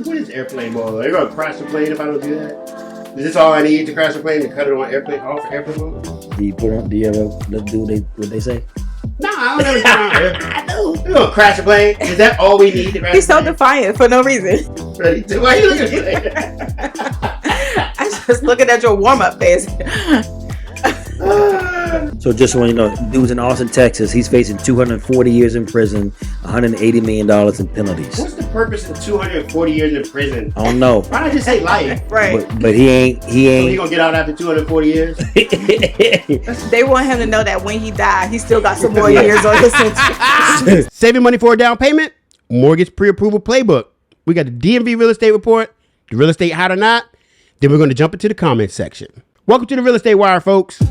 What is airplane mode? Are you gonna crash the plane if I don't do that? Is this all I need to crash the plane to cut it on airplane off airplane mode? Do you ever do what they say? No, I don't ever turn on airplane. I know. You gonna crash the plane? Is that all we need to crash He's the so plane? defiant for no reason. Ready to? Why are you looking at me? I'm just looking at your warm-up face. So just so you know, dude's in Austin, Texas. He's facing 240 years in prison, $180 million in penalties. What's the purpose of 240 years in prison? I don't know. Why not just say life? Right. But he ain't. So he gonna get out after 240 years? They want him to know that when he died, he still got some more years on his sentence. Saving money for a down payment? Mortgage pre-approval playbook. We got the DMV real estate report, the real estate hot or not. Then we're going to jump into the comments section. Welcome to the Real Estate Wire, folks.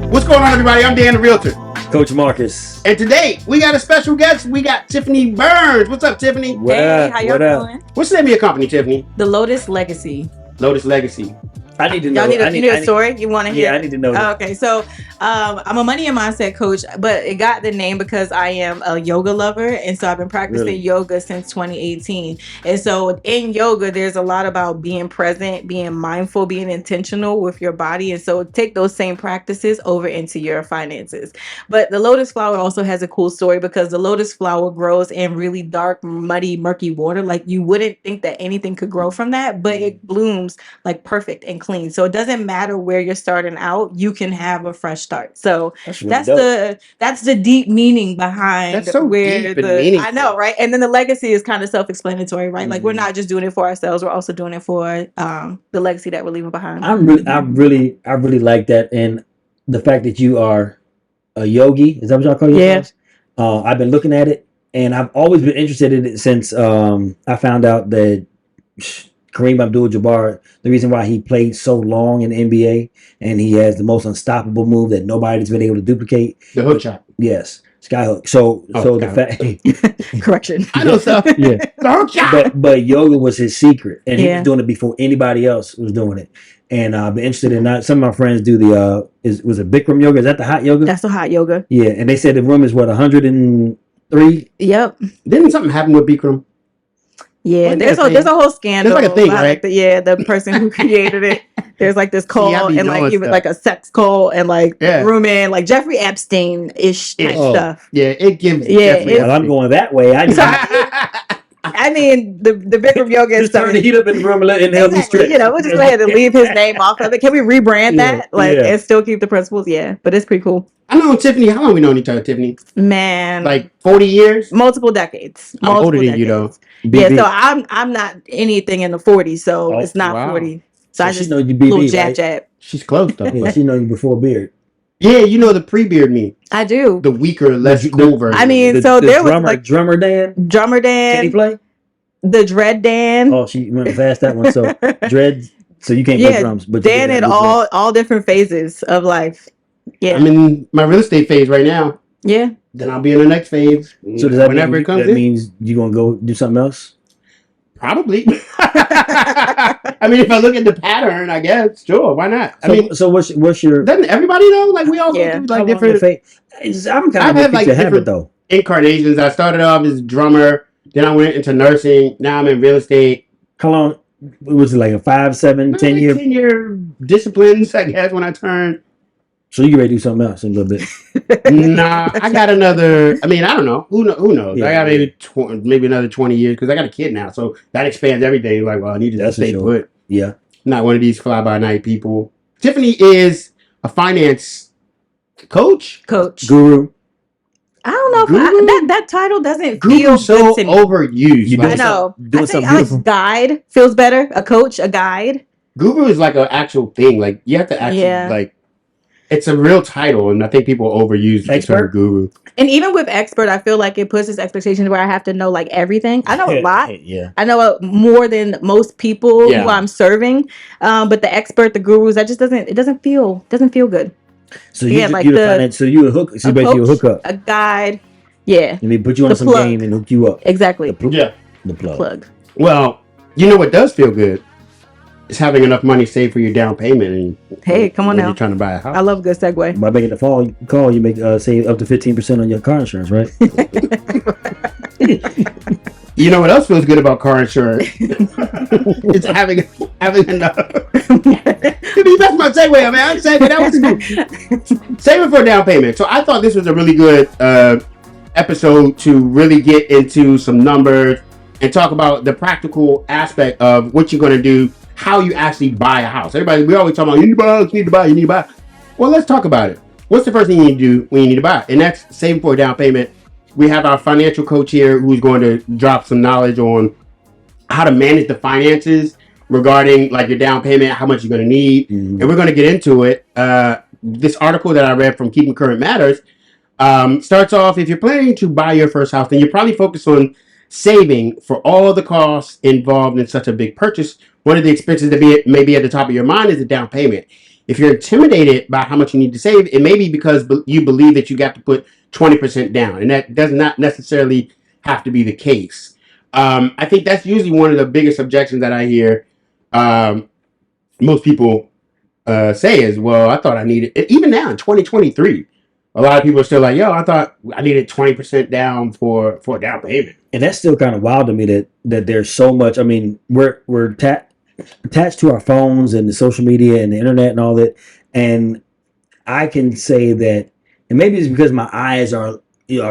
What's going on, everybody? I'm Dan the Realtor. Coach Marcus. And today, we got a special guest. We got Tiffany Burns. What's up, Tiffany? Hey, how y'all doing? What's the name of your company, Tiffany? The Lotus Legacy. Lotus Legacy. I need to know. Y'all need a story? You want to hear? Yeah, I need to know. Okay, so I'm a money and mindset coach, but it got the name because I am a yoga lover, and so I've been practicing yoga since 2018. And so in yoga, there's a lot about being present, being mindful, being intentional with your body, and so take those same practices over into your finances. But the lotus flower also has a cool story because the lotus flower grows in really dark, muddy, murky water. Like you wouldn't think that anything could grow from that, but it blooms like perfect and clean. So it doesn't matter where you're starting out, you can have a fresh start. So that's the deep meaning behind That's so where deep and meaningful. I know, right? And then the legacy is kind of self-explanatory, right? Like we're not just doing it for ourselves, we're also doing it for the legacy that we're leaving behind. I really like that, and the fact that you are a yogi. Is that what y'all call yourselves? Yeah. I've been looking at it, and I've always been interested in it since I found out that Kareem Abdul-Jabbar, the reason why he played so long in the NBA and he has the most unstoppable move that nobody's been able to duplicate. The hook shot. Yes. Skyhook. So the fact Correction. I know stuff. Yeah. The hook shot. But yoga was his secret, and he was doing it before anybody else was doing it. And I've been interested in that. Some of my friends do was it Bikram yoga? Is that the hot yoga? That's the hot yoga. Yeah, and they said the room is what, 103? Yep. Didn't something happen with Bikram? Yeah, there's a whole scandal. There's like a thing, right? The person who created it. There's like this cult and like even like a sex cult and like rooming, like Jeffrey Epstein-ish type stuff. Yeah, it gives. Well, I'm going that way. I mean, the Bikram yoga is just turn the heat up in the room and let inhale these strips. You know, we'll just go ahead and leave his name off of it. Can we rebrand that? And still keep the principles? Yeah, but it's pretty cool. I know Tiffany. How long we known each other, Tiffany? Man, like 40 years. Multiple decades. I'm older than you, though. Yeah, so I'm not anything in the 40s, so it's not 40. So I just know you little BB, jab right? jab. She's close though. Yeah, she know you before beard. Yeah, you know the pre-beard me. I do. The weaker, less cool version. I mean, there was like drummer Dan. Can he play? The Dread Dan. Oh, she went past that one. So Dread. So you can't play drums, but Dan in all different phases of life. Yeah, I'm in my real estate phase right now. Yeah. Then I'll be in the next phase. So does that whenever it comes that means you're gonna go do something else? Probably. I mean, if I look at the pattern, I guess sure. Why not? So what's your? Doesn't everybody know? Like we all go through like different. I'm kind of like habit though. Incarnations. I started off as a drummer. Then I went into nursing. Now I'm in real estate. How long was it? Like a 5, 7, 10 year? 10-year disciplines, I guess. When I turned. So you ready to do something else in a little bit? Nah, I got another. I mean, I don't know. Who knows? Yeah, I got maybe another 20 years because I got a kid now, so that expands everything. Like, well, I need to stay put. Yeah, not one of these fly by night people. Tiffany is a finance coach, guru. I don't know. That title doesn't feel so good to me. Overused. I know. Doing something beautiful. Guide feels better. A coach, a guide. Guru is like an actual thing. like you have to actually like. It's a real title, and I think people overuse the term guru. And even with expert, I feel like it puts this expectation where I have to know like everything. I know a lot. Yeah. I know more than most people who I'm serving. But the expert, the gurus, that just doesn't feel good. So you a hook. So basically a hookup, a guide. Yeah. Let me put you on some game and hook you up. Exactly. The plug. Well, you know what does feel good? It's having enough money saved for your down payment. And come on now. You're trying to buy a house. I love a good segue. By making the call, you make save up to 15% on your car insurance, right? You know what else feels good about car insurance? It's having enough. That's my segue, man. That was good. Saving for a down payment. So I thought this was a really good episode to really get into some numbers and talk about the practical aspect of what you're going to do, how you actually buy a house. We always talk about you need to buy. Well, let's talk about it. What's the first thing you need to do when you need to buy? And that's saving for a down payment. We have our financial coach here who's going to drop some knowledge on how to manage the finances regarding like your down payment, how much you're going to need. Mm-hmm. And we're going to get into it. This article that I read from Keeping Current Matters starts off, if you're planning to buy your first house, then you're probably focused on saving for all the costs involved in such a big purchase. One of the expenses that may be at the top of your mind is the down payment. If you're intimidated by how much you need to save, it may be because you believe that you got to put 20% down, and that does not necessarily have to be the case. I think that's usually one of the biggest objections that I hear most people say is, well, I thought I needed, even now in 2023, a lot of people are still like, yo, I thought I needed 20% down for a down payment. And that's still kind of wild to me that there's so much. I mean, we're attached to our phones and the social media and the internet and all that. And I can say that, and maybe it's because my eyes are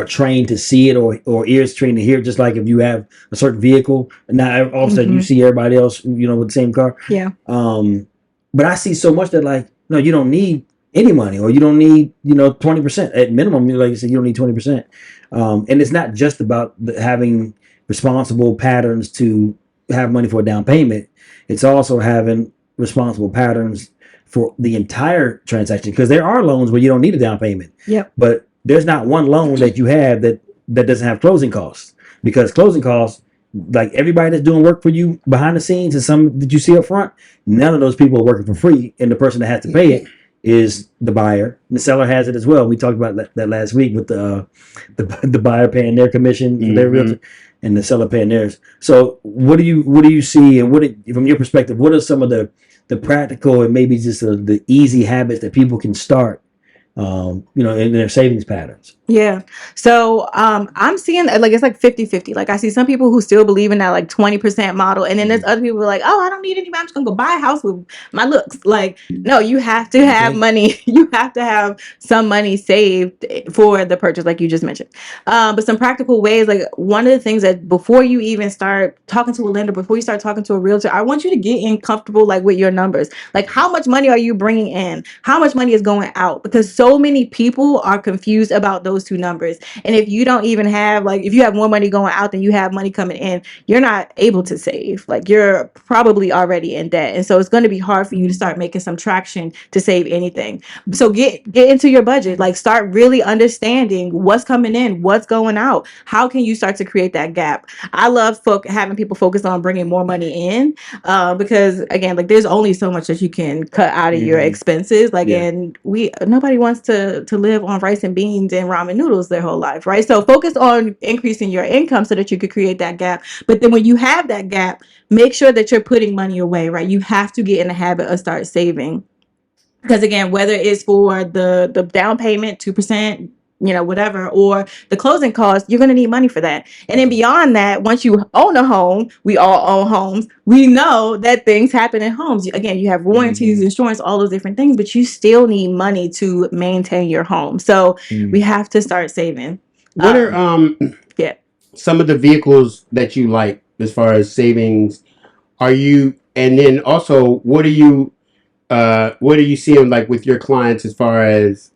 trained to see it or ears trained to hear it, just like if you have a certain vehicle and now all of a sudden you see everybody else, with the same car. Yeah. But I see so much that like, no, you don't need any money, or you don't need, 20% at minimum. Like you said, you don't need 20%. And it's not just about having responsible patterns to have money for a down payment. It's also having responsible patterns for the entire transaction, because there are loans where you don't need a down payment. Yep. But there's not one loan that you have that doesn't have closing costs, because closing costs, like everybody that's doing work for you behind the scenes and some that you see up front, none of those people are working for free, and the person that has to pay it is the buyer. The seller has it as well. We talked about that last week with the buyer paying their commission for their realtor and the seller paying theirs. So what do you see, and from your perspective, what are some of the practical and maybe just the easy habits that people can start, in their savings patterns? Yeah. So I'm seeing like it's like 50-50. Like I see some people who still believe in that like 20% model. And then there's other people who are like, oh, I don't need any money. I'm just gonna go buy a house with my looks. Like, no, you have to have money. You have to have some money saved for the purchase, like you just mentioned. But some practical ways, like one of the things that before you even start talking to a lender, before you start talking to a realtor, I want you to get in comfortable like with your numbers. Like how much money are you bringing in? How much money is going out? Because so many people are confused about those two numbers. And if you don't even have, like, if you have more money going out than you have money coming in, you're not able to save. Like you're probably already in debt. And so it's going to be hard for you to start making some traction to save anything. So get into your budget, like start really understanding what's coming in, what's going out. How can you start to create that gap? I love having people focus on bringing more money in because again, like there's only so much that you can cut out of your expenses. Like, and nobody wants to live on rice and beans and ramen noodles their whole life, right? So focus on increasing your income so that you could create that gap. But then when you have that gap, make sure that you're putting money away, right? You have to get in the habit of start saving. Because again, whether it's for the down payment, 2%, whatever, or the closing costs, you're going to need money for that. And then beyond that, once you own a home, we all own homes. We know that things happen in homes. Again, you have warranties, insurance, all those different things, but you still need money to maintain your home. So we have to start saving. What are some of the vehicles that you like as far as savings? And then also what are you seeing like with your clients as far as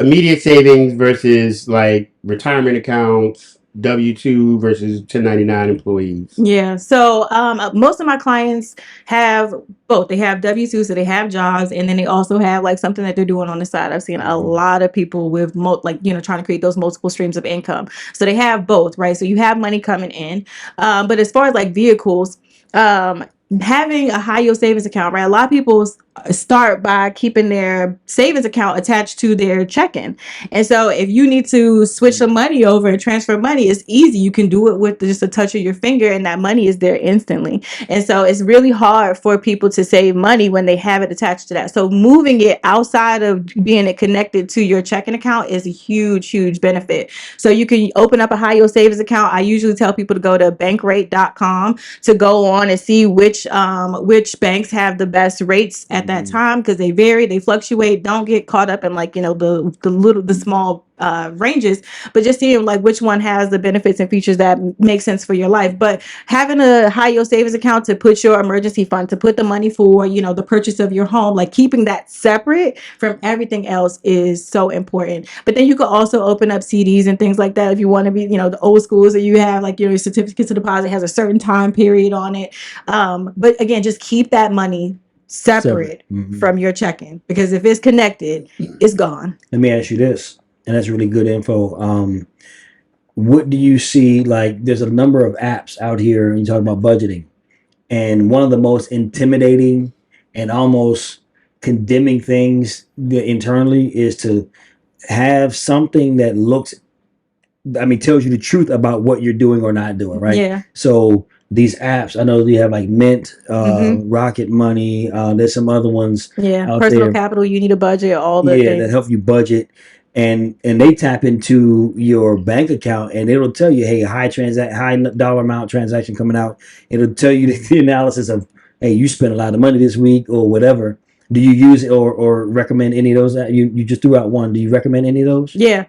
immediate savings versus like retirement accounts, W-2 versus 1099 employees? Yeah. So most of my clients have both. They have W-2, so they have jobs, and then they also have like something that they're doing on the side. I've seen a lot of people with trying to create those multiple streams of income. So they have both, right? So you have money coming in. But as far as like vehicles, having a high yield savings account, right? A lot of people start by keeping their savings account attached to their checking. And so if you need to switch some money over and transfer money, it's easy. You can do it with just a touch of your finger, and that money is there instantly. And so it's really hard for people to save money when they have it attached to that. So moving it outside of being it connected to your checking account is a huge benefit. So you can open up a high yield savings account. I usually tell people to go to bankrate.com to go on and see which banks have the best rates at that time, because they vary, they fluctuate. Don't get caught up in like, the small ranges, but just seeing like which one has the benefits and features that make sense for your life. But having a high yield savings account to put your emergency fund, to put the money for, the purchase of your home, like keeping that separate from everything else is so important. But then you could also open up CDs and things like that if you want to be, the old schools that you have, like your certificates of deposit has a certain time period on it. But again, just keep that money separate from your checking, because if it's connected, it's gone. Let me ask you this, and that's really good info. What do you see? Like, there's a number of apps out here, and you talk about budgeting, and one of the most intimidating and almost condemning things internally is to have something that tells you the truth about what you're doing or not doing, right? Yeah. So these apps, I know you have like Mint, Rocket Money. There's some other ones. Yeah. Out Personal there. Capital, you need a budget, all the things that help you budget. And they tap into your bank account, and it'll tell you, hey, high dollar amount transaction coming out. It'll tell you the analysis of, hey, you spent a lot of money this week or whatever. Do you use or recommend any of those? You just threw out one. Do you recommend any of those? Yeah.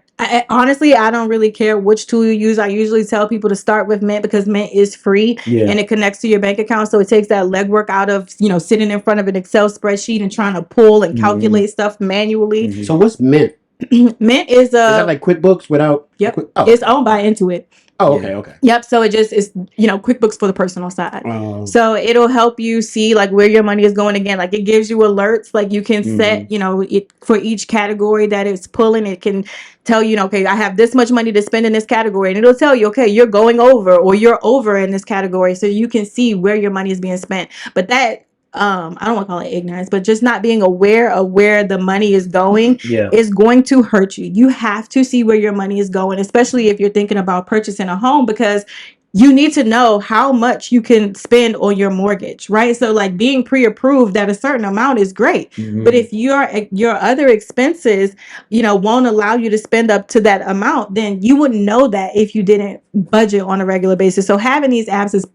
Honestly, I don't really care which tool you use. I usually tell people to start with Mint, because Mint is free and it connects to your bank account. So it takes that legwork out of, sitting in front of an Excel spreadsheet and trying to pull and calculate stuff manually. So what's Mint? Mint is that like QuickBooks without? Yep. It's owned by Intuit. Oh, okay. Yep. So it just is, QuickBooks for the personal side. So it'll help you see like where your money is going. Again, like it gives you alerts. Like you can set, it for each category that it's pulling. It can tell you, okay, I have this much money to spend in this category, and it'll tell you, okay, you're going over or you're over in this category, so you can see where your money is being spent. But that I don't want to call it ignorance, but just not being aware of where the money is going is going to hurt you. You have to see where your money is going, especially if you're thinking about purchasing a home, because you need to know how much you can spend on your mortgage, right? So like being pre-approved at a certain amount is great. But if your other expenses, won't allow you to spend up to that amount, then you wouldn't know that if you didn't budget on a regular basis. So having these apps is,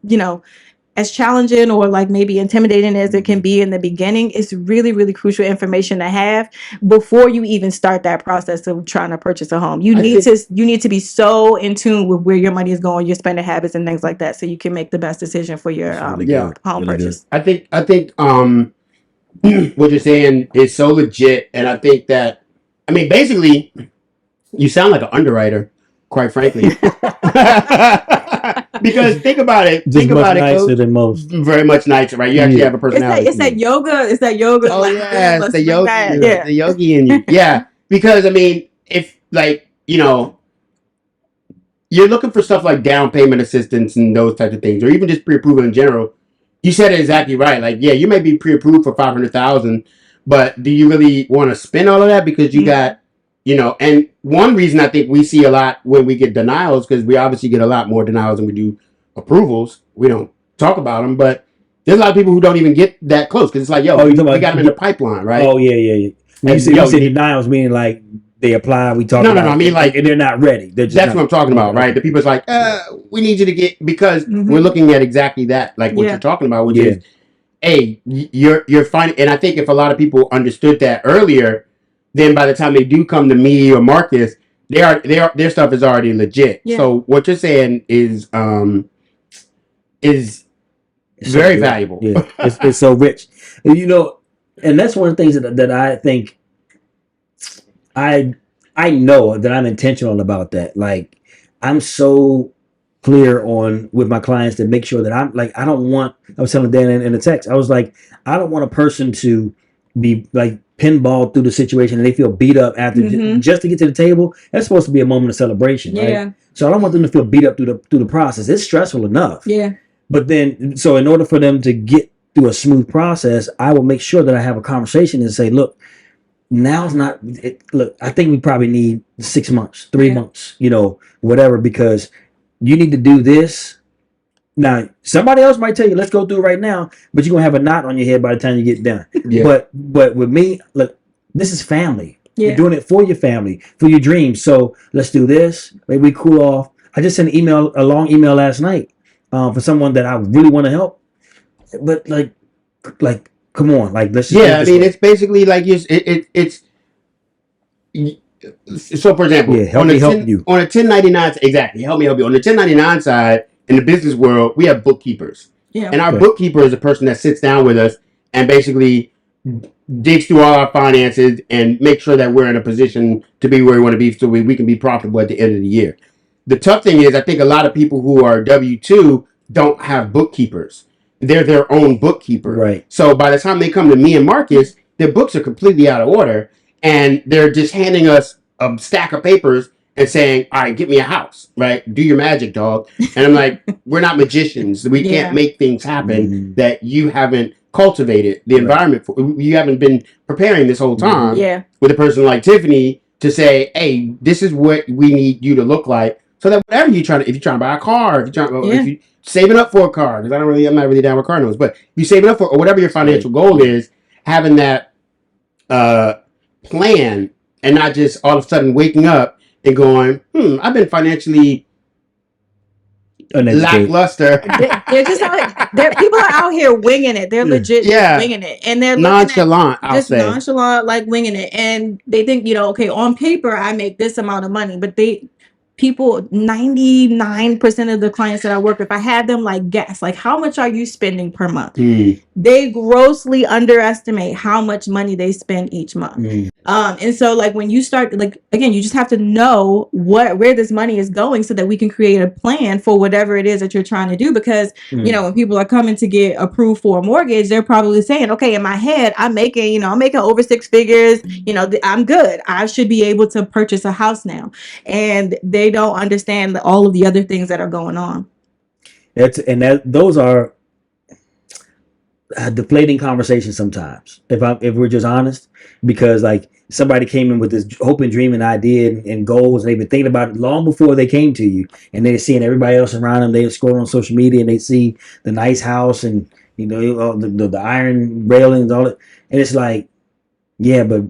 as challenging or like maybe intimidating as it can be in the beginning, it's really crucial information to have before you even start that process of trying to purchase a home. You need to be so in tune with where your money is going, your spending habits and things like that, so you can make the best decision for your home purchase. I think what you're saying is so legit, and I think that, basically you sound like an underwriter, quite frankly. Because think about it. Nicer than most. Very much nicer, right? You actually have a personality. It's that yoga. It's that yoga. Oh yeah, it's the yogi. The yogi in you. Yeah, because if you're looking for stuff like down payment assistance and those types of things, or even just pre-approval in general, you said it exactly right. Like, yeah, you may be pre-approved for $500,000, but do you really want to spend all of that because you got and one reason I think we see a lot when we get denials, because we obviously get a lot more denials than we do approvals. We don't talk about them, but there's a lot of people who don't even get that close, because it's like, we got them in the pipeline, right? Oh, yeah. You say denials, meaning like they apply, we talk about it. No, like, and they're not ready. That's what I'm talking about, right? The people's like, we need you to get, because we're looking at exactly that, like what you're talking about, which is, hey, you're finding, and I think if a lot of people understood that earlier, then by the time they do come to me or Marcus, their stuff is already legit. Yeah. So what you're saying is very valuable. Yeah, it's so rich, and that's one of the things that I think I know that I'm intentional about that. Like, I'm so clear with my clients to make sure that I'm like, I was telling Dan in the text, I was like, I don't want a person to be like pinballed through the situation and they feel beat up after just to get to the table. That's supposed to be a moment of celebration, right? So I don't want them to feel beat up through the process. It's stressful enough. Yeah. But then, so in order for them to get through a smooth process, I will make sure that I have a conversation and say, look, now's not it, look, I think we probably need 6 months, 3 months, whatever, because you need to do this. Now, somebody else might tell you, let's go through it right now, but you're gonna have a knot on your head by the time you get done. But with me, look, this is family. You're doing it for your family, for your dreams. So let's do this. Maybe we cool off. I just sent a long email last night for someone that I really want to help. But like, come on, like let's just I mean, it's basically like it's. So, for example, help me help you on a 1099, exactly. Help me help you on the 1099 side. In the business world, we have bookkeepers, and our bookkeeper is a person that sits down with us and basically digs through all our finances and make sure that we're in a position to be where we want to be, so we can be profitable at the end of the year. The tough thing is, I think a lot of people who are W-2 don't have bookkeepers. They're their own bookkeeper. Right. So by the time they come to me and Marcus, their books are completely out of order, and they're just handing us a stack of papers and saying, all right, get me a house, right? Do your magic, dog. And I'm like, we're not magicians. We can't make things happen that you haven't cultivated the environment for. You haven't been preparing this whole time with a person like Tiffany to say, hey, this is what we need you to look like. So that whatever if you're trying to buy a car, if you're saving up for a car, because I'm not really down with car notes, but if you're saving up for, or whatever your financial goal is, having that plan and not just all of a sudden waking up and going, I've been financially lackluster. They're just people are out here winging it. They're legit winging it, and they're nonchalant. Nonchalant, like winging it, and they think okay, on paper I make this amount of money, but 99% of the clients that I work with, I had them like guess, like, how much are you spending per month? They grossly underestimate how much money they spend each month. And so like when you start, like, again, you just have to know where this money is going so that we can create a plan for whatever it is that you're trying to do. Because when people are coming to get approved for a mortgage, they're probably saying, okay, in my head, I'm making over 6 figures, I'm good, I should be able to purchase a house now. And they don't understand all of the other things that are going on. Those are deflating conversations sometimes, if we're just honest, because like somebody came in with this hope and dream and idea and goals, and they've been thinking about it long before they came to you, and they're seeing everybody else around them. They scroll on social media and they see the nice house and the iron railings, all it, and it's like, but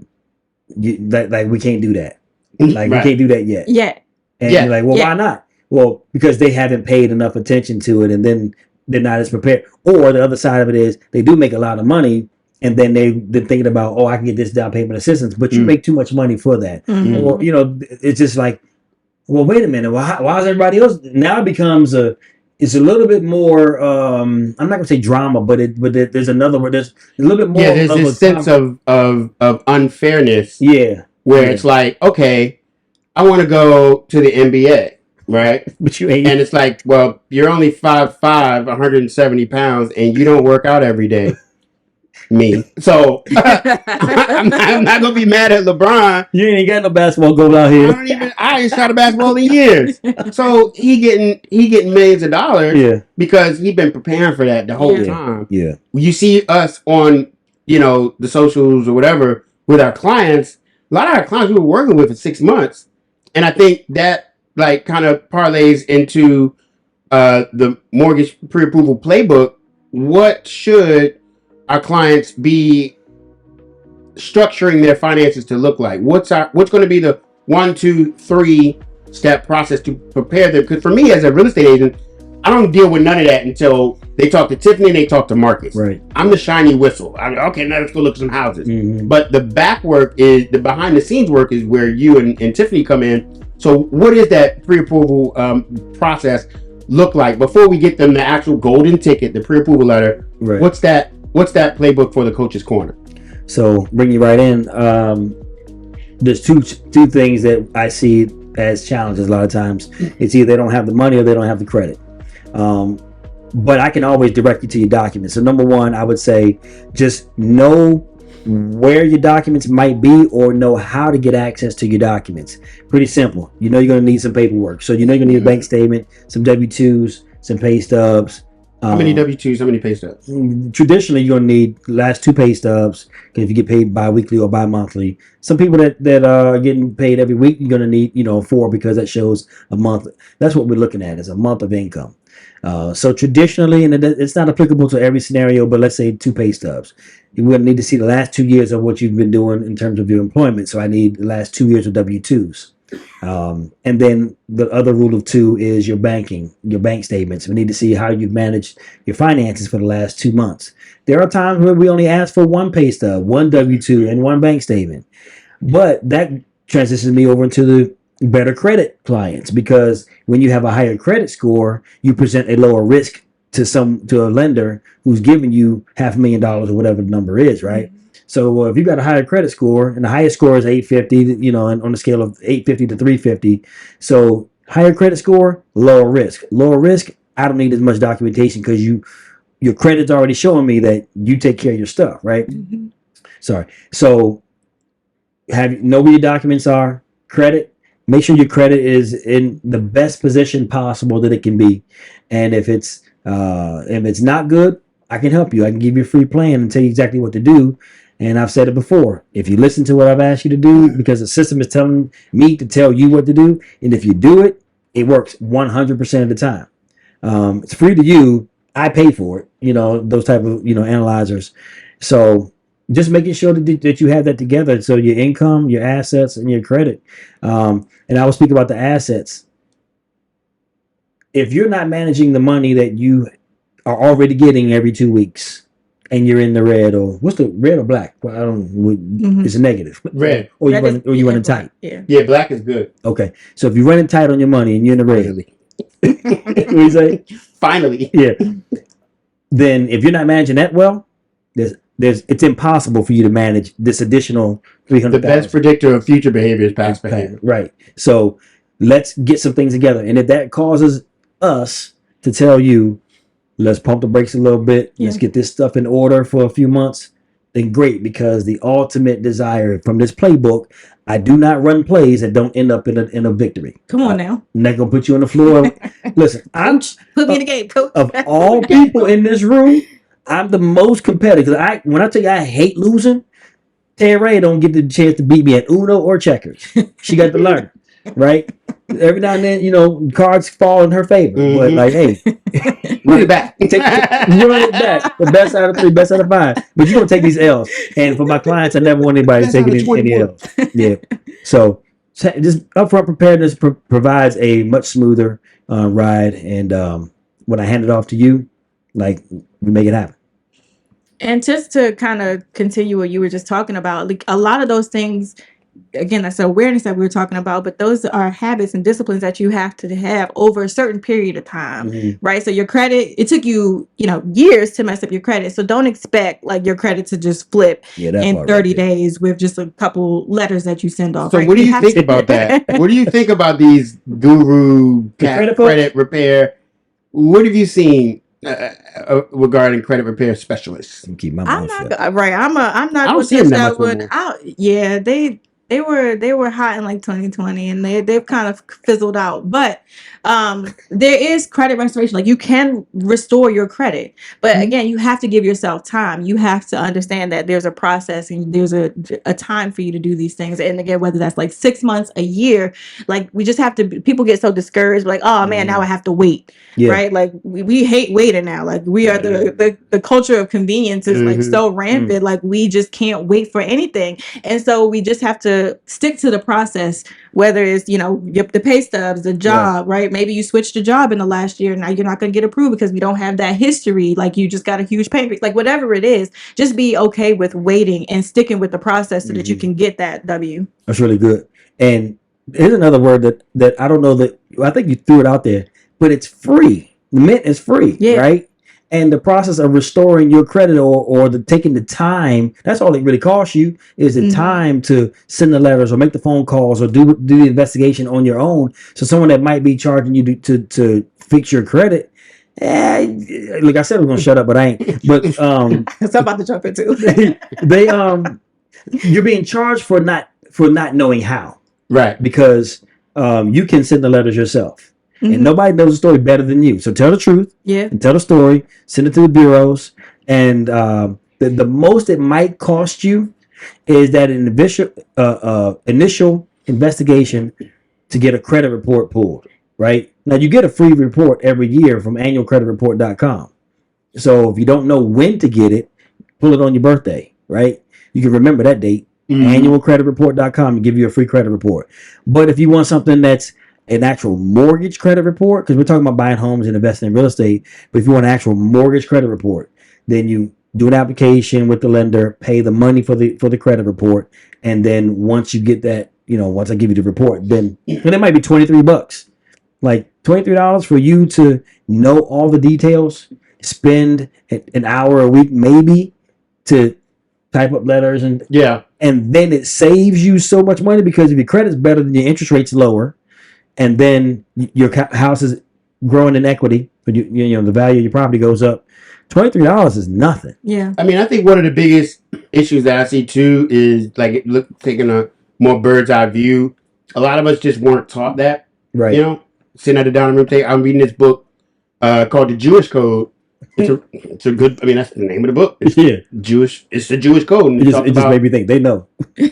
we can't do that. Like we can't do that yet. And you're like, well, why not? Well, because they haven't paid enough attention to it, and then they're not as prepared. Or the other side of it is they do make a lot of money, and then they've been thinking about, I can get this down payment assistance, but you make too much money for that. Or, it's just like, well, wait a minute. Why is everybody else? Now it becomes it's a little bit more, I'm not going to say drama, but there's another word. There's a little bit more. Yeah, there's this sense of unfairness. Where it's like, okay, I want to go to the NBA, right? But you ain't. And it's like, well, you're only 5'5", 170 pounds, and you don't work out every day. Me. So I'm not gonna be mad at LeBron. You ain't got no basketball goal out here. I ain't shot a basketball in years. So he getting millions of dollars because he's been preparing for that the whole time. Yeah. You see us on the socials or whatever with our clients. A lot of our clients we were working with for 6 months. And I think that like kind of parlays into the mortgage pre-approval playbook. What should our clients be structuring their finances to look like? What's going to be the 1, 2, 3 step process to prepare them? Because for me as a real estate agent, I don't deal with none of that until they talk to Tiffany and they talk to Marcus. Right. I'm the shiny whistle. Okay, now let's go look at some houses. But the back work is the behind the scenes work is where you and Tiffany come in. So what is that pre-approval process look like before we get them the actual golden ticket, the pre-approval letter? Right. What's that playbook for the Coach's Corner? So bring you right in. There's two things that I see as challenges a lot of times. It's either they don't have the money or they don't have the credit. But I can always direct you to your documents. So number one, I would say just know where your documents might be or know how to get access to your documents. Pretty simple. You're going to need some paperwork. So you're going to need a bank statement, some W-2s, some pay stubs, How many W-2s? How many pay stubs? Traditionally, you're gonna need the last 2 pay stubs if you get paid bi-weekly or bi-monthly. Some people that are getting paid every week, you're gonna need 4 because that shows a month. That's what we're looking at is a month of income. So traditionally, and it's not applicable to every scenario, but let's say 2 pay stubs. You're gonna need to see the last 2 years of what you've been doing in terms of your employment. So I need the last 2 years of W-2s. And then the other rule of 2 is your bank statements. We need to see how you've managed your finances for the last 2 months. There are times where we only ask for 1 pay stub, 1 W-2, and 1 bank statement. But that transitions me over into the better credit clients, because when you have a higher credit score, you present a lower risk to a lender who's giving you $500,000 or whatever the number is, right? Mm-hmm. So if you got a higher credit score, and the highest score is 850, on the scale of 850 to 350. So higher credit score, lower risk. Lower risk, I don't need as much documentation because your credit's already showing me that you take care of your stuff, right? Mm-hmm. Sorry. So know where your documents are. Credit. Make sure your credit is in the best position possible that it can be. And if it's not good, I can help you. I can give you a free plan and tell you exactly what to do. And I've said it before. If you listen to what I've asked you to do, because the system is telling me to tell you what to do, and if you do it, it works 100% of the time. It's free to you. I pay for it. Those type of analyzers. So just making sure that you have that together. So your income, your assets, and your credit. And I will speak about the assets. If you're not managing the money that you are already getting every 2 weeks, and you're in the red, or what's the red or black? Well, I don't. Mm-hmm. It's a negative. Red. Or you running tight. Yeah, black is good. Okay, so if you're running tight on your money and you're in the red, what do you say? Finally. Yeah. Then if you're not managing that well, it's impossible for you to manage this additional $300,000. The best predictor of future behavior is past behavior. Right. So let's get some things together, and if that causes us to tell you, let's pump the brakes a little bit. Yeah. Let's get this stuff in order for a few months. Then great, because the ultimate desire from this playbook, I do not run plays that don't end up in a victory. Come on now. I'm not gonna put you on the floor. Listen, put me in the game, coach. Of all people in this room, I'm the most competitive. When I tell you I hate losing, Terry don't get the chance to beat me at Uno or checkers. She got to learn, right? Every now and then, cards fall in her favor. Mm-hmm. But like, hey, run it back. Run it back. The best out of 3, best out of 5. But you're gonna take these L's. And for my clients, I never want anybody to take any L's. Yeah. So just upfront preparedness provides a much smoother ride. And when I hand it off to you, like, we make it happen. And just to kind of continue what you were just talking about, like a lot of those things, again, that's the awareness that we were talking about, but those are habits and disciplines that you have to have over a certain period of time, mm-hmm. right? So your credit, it took you, years to mess up your credit. So don't expect like your credit to just flip in 30 days with just a couple letters that you send off. So right? What do you think about that? What do you think about these guru credit repair? What have you seen regarding credit repair specialists? Keep my mouth shut. Right. I'm not. I don't see them that much anymore. Yeah, they were hot in like 2020, and they've kind of fizzled out. But there is credit restoration. Like you can restore your credit, but again, you have to give yourself time. You have to understand that there's a process and there's a time for you to do these things. And again, whether that's like 6 months, a year, like we just have to. People get so discouraged, like, oh man, now I have to wait. Yeah. Right? Like we hate waiting now. Like we are the culture of convenience is like so rampant. Like we just can't wait for anything, and so we just have to stick to the process. Whether it's the pay stubs, the job, right? Maybe you switched a job in the last year. Now you're not going to get approved because we don't have that history. Like you just got a huge pay increase. Like whatever it is, just be okay with waiting and sticking with the process so that you can get that W. That's really good. And here's another word that I don't know that I think you threw it out there, but it's free. The Mint is free, right? And the process of restoring your credit or taking the time, that's all it really costs you is the time to send the letters or make the phone calls or do the investigation on your own. So someone that might be charging you to fix your credit, like I said, we're gonna shut up, but I ain't. But I'm about to jump into. You're being charged for not knowing how, right? Because you can send the letters yourself. and nobody knows the story better than you. So tell the truth. Yeah. And tell the story. Send it to the bureaus. And the most it might cost you is that an initial investigation to get a credit report pulled. Right now, you get a free report every year from annualcreditreport.com. So if you don't know when to get it, pull it on your birthday. Right, you can remember that date. Annualcreditreport.com and give you a free credit report. But if you want something that's an actual mortgage credit report, because we're talking about buying homes and investing in real estate, but if you want an actual mortgage credit report, then you do an application with the lender, pay the money for the credit report, and then once you get that, once I give you the report, then it might be $23. Like $23 for you to know all the details, spend an hour a week maybe to type up letters and then it saves you so much money because if your credit's better, then your interest rate's lower, and then your house is growing in equity, but the value of your property goes up. $23 is nothing. Yeah. I mean, I think one of the biggest issues that I see too is like taking a more bird's eye view. A lot of us just weren't taught that. Right. Sitting at the dining room table, I'm reading this book called The Jewish Code. It's a good. I mean, that's the name of the book. It's Jewish. It's the Jewish code. And it just made me think they know. They're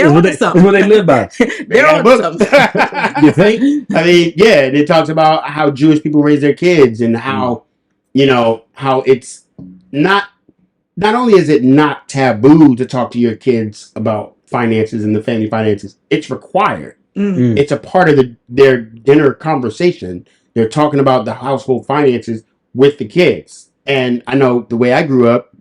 on something. It's what they live by. They're on something. You think? I mean, yeah. And it talks about how Jewish people raise their kids and how how it's not only is it not taboo to talk to your kids about finances and the family finances, it's required. It's a part of their dinner conversation. They're talking about the household finances with the kids. And I know the way I grew up,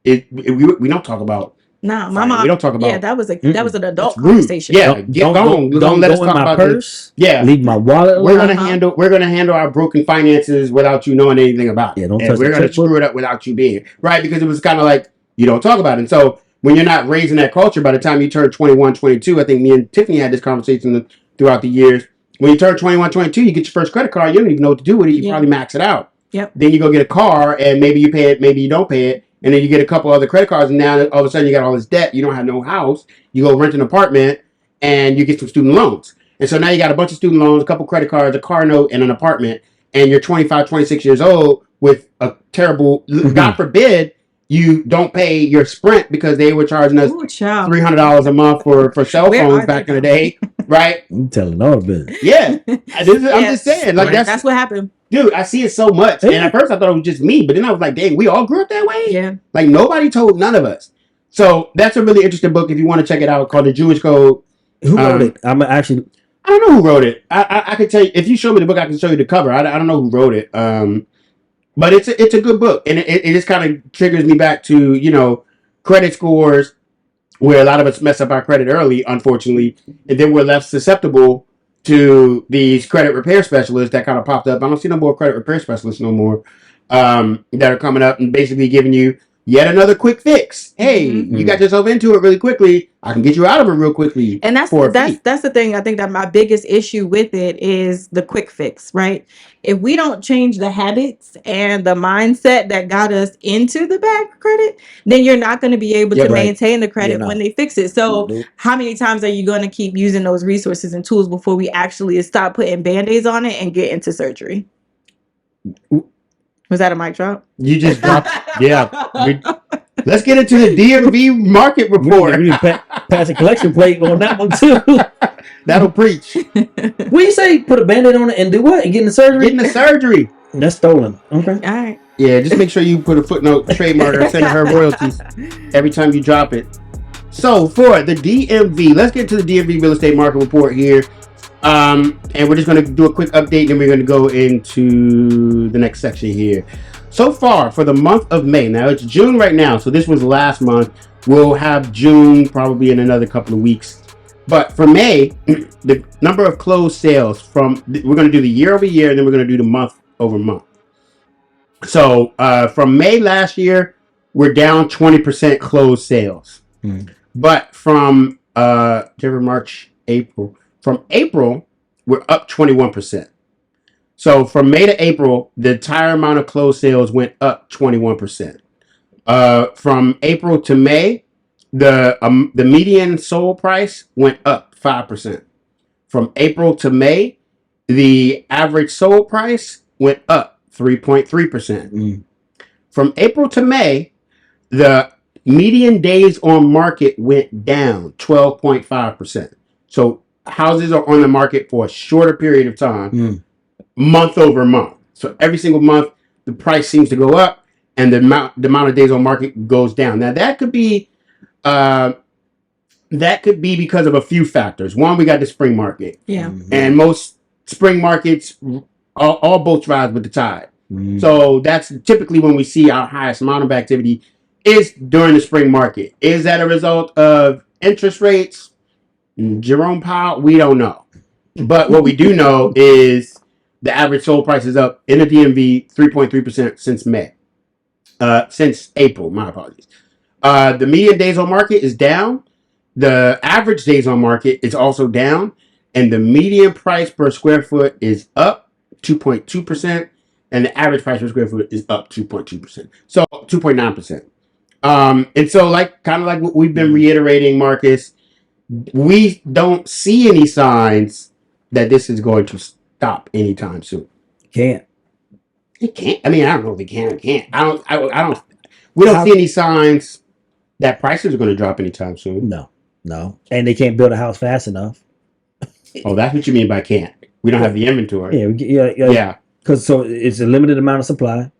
we don't talk about. No, my mom. We don't talk about. Yeah, that was an adult conversation. Yeah, don't let us talk about purse. Yeah, leave my wallet. We're gonna handle our broken finances without you knowing anything about it. Yeah, don't touch we're gonna screw it up without you being right, because it was kind of like you don't talk about it. And so when you're not raising that culture, by the time you turn 21, 22, I think me and Tiffany had this conversation throughout the years. When you turn 21, 22, you get your first credit card. You don't even know what to do with it. You probably max it out. Yep. Then you go get a car, and maybe you pay it, maybe you don't pay it, and then you get a couple other credit cards, and now all of a sudden you got all this debt. You don't have no house. You go rent an apartment, and you get some student loans. And so now you got a bunch of student loans, a couple credit cards, a car note, and an apartment, and you're 25, 26 years old with a terrible, God forbid, you don't pay your Sprint because they were charging us $300 a month for cell phones back in the day, right? I'm telling all of it. Yeah, I'm just saying, like that's what happened, dude. I see it so much, and at first I thought it was just me, but then I was like, dang, we all grew up that way. Yeah, like nobody told none of us. So that's a really interesting book if you want to check it out, called The Jewish Code. Who wrote it? I don't know who wrote it. I could tell you if you show me the book, I can show you the cover. I don't know who wrote it. But it's a good book, and it just kind of triggers me back to credit scores, where a lot of us mess up our credit early, unfortunately, and then we're less susceptible to these credit repair specialists that kind of popped up. I don't see no more credit repair specialists no more that are coming up and basically giving you yet another quick fix. Hey, you got yourself into it really quickly. I can get you out of it real quickly. And that's the thing. I think that my biggest issue with it is the quick fix, right? If we don't change the habits and the mindset that got us into the bad credit, then you're not going to be able to maintain the credit when they fix it. So how many times are you going to keep using those resources and tools before we actually stop putting Band-Aids on it and get into surgery? Was that a mic drop? You just dropped. Yeah. Let's get into the DMV market report. We need to pass a collection plate on that one too. That'll preach. What do you say? Put a Band-Aid on it and do what? And get in the surgery? Get in the surgery. That's stolen. Okay. All right. Yeah, just make sure you put a footnote, trademark, or send her royalties every time you drop it. So for the DMV, let's get to the DMV real estate market report here. And we're just going to do a quick update, and then we're going to go into the next section here. So far, for the month of May, now it's June right now, so this was last month. We'll have June probably in another couple of weeks. But for May, the number of closed sales we're going to do the year over year, and then we're going to do the month over month. So from May last year, we're down 20% closed sales. But from February, March, April, from April, we're up 21%. So from May to April, the entire amount of closed sales went up 21%. From April to May, the median sold price went up 5%. From April to May, the average sold price went up 3.3%. From April to May, the median days on market went down 12.5%. So houses are on the market for a shorter period of time, month over month. So every single month, the price seems to go up, and the amount of days on market goes down. Now that could be because of a few factors. One, we got the spring market, and most spring markets, all boats rise with the tide. So that's typically when we see our highest amount of activity is during the spring market. Is that a result of interest rates? Jerome Powell? We don't know. But what we do know is the average sold price is up in the DMV 3.3% since May. Since April, my apologies. The median days on market is down. The average days on market is also down. And the median price per square foot is up 2.2%. And the average price per square foot is up 2.2%. So 2.9%. And so kind of like what we've been reiterating, Marcus, we don't see any signs that this is going to stop anytime soon. Can't. It can't. I mean, I don't know if it can or can't. I don't. We don't see any signs that prices are going to drop anytime soon. No. And they can't build a house fast enough. Oh, that's what you mean by can't. We don't have the inventory. Yeah. Because so it's a limited amount of supply.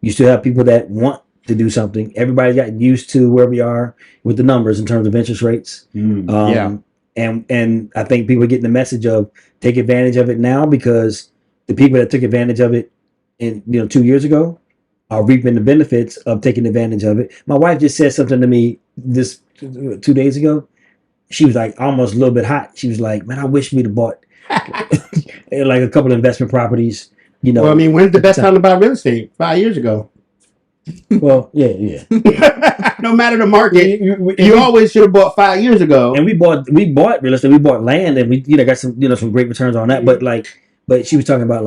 You still have people that want to do something. Everybody's gotten used to where we are with the numbers in terms of interest rates. And I think people are getting the message of take advantage of it now, because the people that took advantage of it 2 years ago are reaping the benefits of taking advantage of it. My wife just said something to me this 2 days ago. She was like almost a little bit hot. She was like, "Man, I wish we'd have bought like a couple of investment properties." Well, I mean, when's the best time to buy real estate? 5 years ago. Well, yeah. No matter the market, you always should have bought 5 years ago. And we bought real estate. We bought land, and we got some some great returns on that. But she was talking about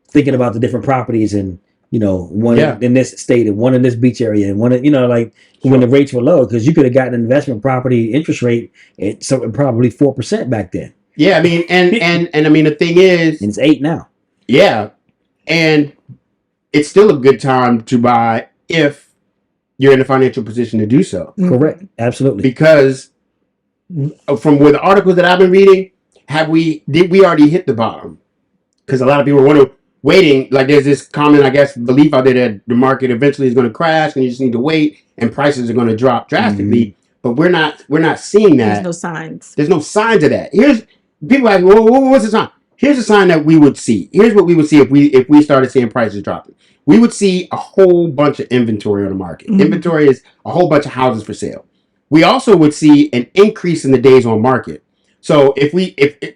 thinking about the different properties, and one in this state and one in this beach area, and one when the rates were low, because you could have gotten an investment property interest rate at probably 4% back then. Yeah, I mean, and I mean the thing is, and it's 8 now. Yeah, and it's still a good time to buy if you're in a financial position to do so. Correct. Absolutely. Because from the articles that I've been reading, did we already hit the bottom? Because a lot of people were waiting. Like there's this common, I guess, belief out there that the market eventually is going to crash, and you just need to wait, and prices are going to drop drastically. But we're not seeing that. There's no signs. There's no signs of that. People are like, well, what's the sign? Here's a sign that we would see. Here's what we would see if we started seeing prices dropping. We would see a whole bunch of inventory on the market. Inventory is a whole bunch of houses for sale. We also would see an increase in the days on market. So if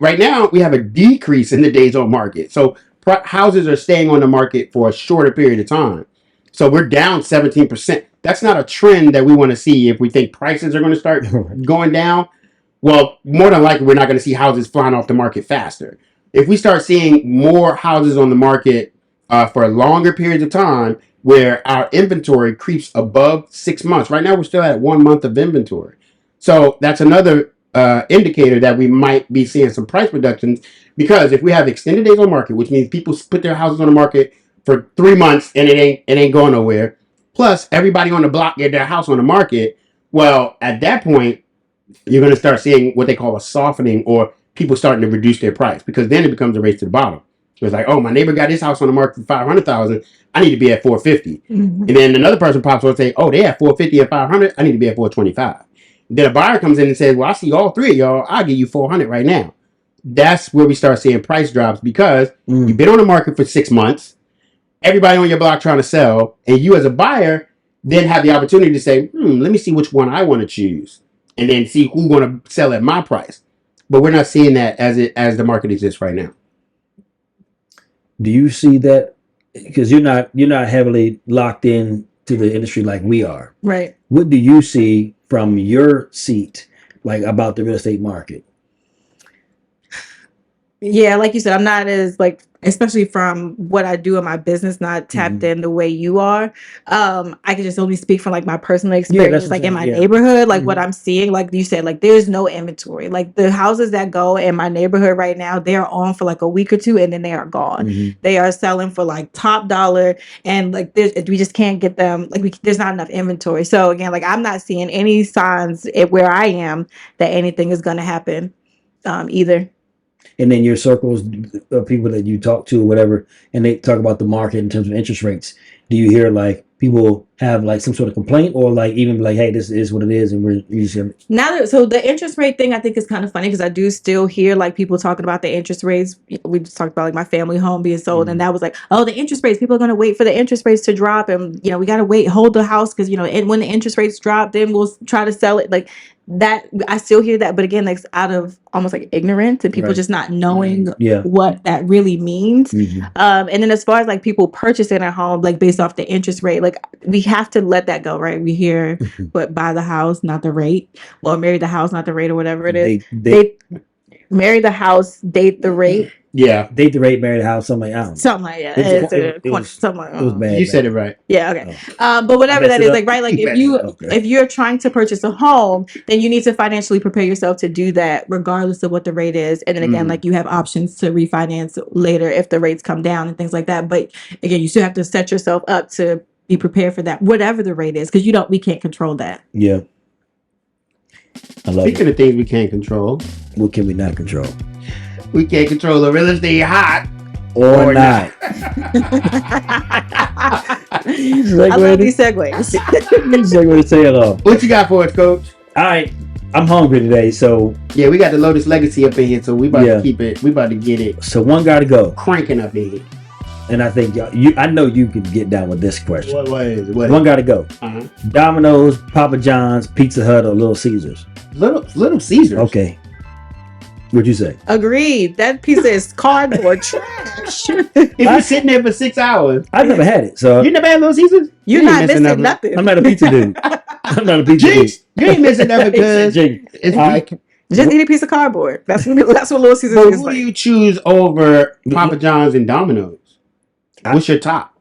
right now we have a decrease in the days on market. So houses are staying on the market for a shorter period of time. So we're down 17%. That's not a trend that we want to see if we think prices are going to start going down. Well, more than likely, we're not going to see houses flying off the market faster. If we start seeing more houses on the market for longer periods of time, where our inventory creeps above 6 months. Right now, we're still at 1 month of inventory. So that's another indicator that we might be seeing some price reductions, because if we have extended days on market, which means people put their houses on the market for 3 months and it ain't going nowhere, plus everybody on the block get their house on the market, well, at that point, you're going to start seeing what they call a softening, or people starting to reduce their price, because then it becomes a race to the bottom. So it's like, oh, my neighbor got his house on the market for $500,000. I need to be at $450,000. And then another person pops up and say, oh, they have $450,000 and $500,000. I need to be at $425,000. Then a buyer comes in and says, well, I see all three of y'all. I'll give you $400,000 right now. That's where we start seeing price drops, because you've been on the market for 6 months. Everybody on your block trying to sell, and you as a buyer then have the opportunity to say, let me see which one I want to choose, and then see who's going to sell at my price. But we're not seeing that as the market exists right now. Do you see that? Because you're not heavily locked in to the industry like we are. Right. What do you see from your seat, about the real estate market? Yeah, like you said, I'm not as especially from what I do in my business, not tapped in the way you are. I can just only speak from like my personal experience, like in my neighborhood, like what I'm seeing, like you said, like there's no inventory. Like the houses that go in my neighborhood right now, they're on for like a week or two and then they are gone. They are selling for like top dollar, and like we just can't get them. Like there's not enough inventory. So again, like I'm not seeing any signs where I am that anything is going to happen either. And then your circles of people that you talk to or whatever, and they talk about the market in terms of interest rates. Do you hear like people have like some sort of complaint, or like even like, hey, this is what it is, and we're using so the interest rate thing I think is kind of funny because I do still hear like people talking about the interest rates. We just talked about like my family home being sold, and that was like, oh, the interest rates, people are going to wait for the interest rates to drop, and we got to hold the house because and when the interest rates drop, then we'll try to sell it. Like that, I still hear that, but again, like out of almost like ignorance and people just not knowing what that really means. And then as far as like people purchasing a home like based off the interest rate, like we have to let that go, right? We hear but buy the house, not the rate, or marry the house, not the rate, or whatever it is. They marry the house, date the rate. Yeah, date the rate, marry the house, something like that. Something like that. It was bad. You said it right. Yeah, okay. But whatever that is, like, right, like if you're trying to purchase a home, then you need to financially prepare yourself to do that regardless of what the rate is. And then again, like you have options to refinance later if the rates come down and things like that. But again, you still have to set yourself up to be prepared for that, whatever the rate is, because we can't control that. Yeah. Speaking of things we can't control, what can we not control? We can't control the real estate hot or not. I love these segues. What you got for us, Coach? All right, I'm hungry today, so yeah, we got the Lotus Legacy up in here, so we about to keep it. We about to get it. So one got to go, cranking up in here. And I think I know you can get down with this question. What is it? One got to go. Domino's, Papa John's, Pizza Hut, or Little Caesars. Little Caesars. Okay. What'd you say? Agreed. That pizza is cardboard trash. If you're sitting there for 6 hours. I've never had it. So you never had Little Caesars? You're not missing nothing. I'm not a pizza dude. I'm not a pizza dude. You ain't missing nothing because it's like just eat a piece of cardboard. That's what Little Caesars is. Who do you choose over Papa John's and Domino's? What's your top?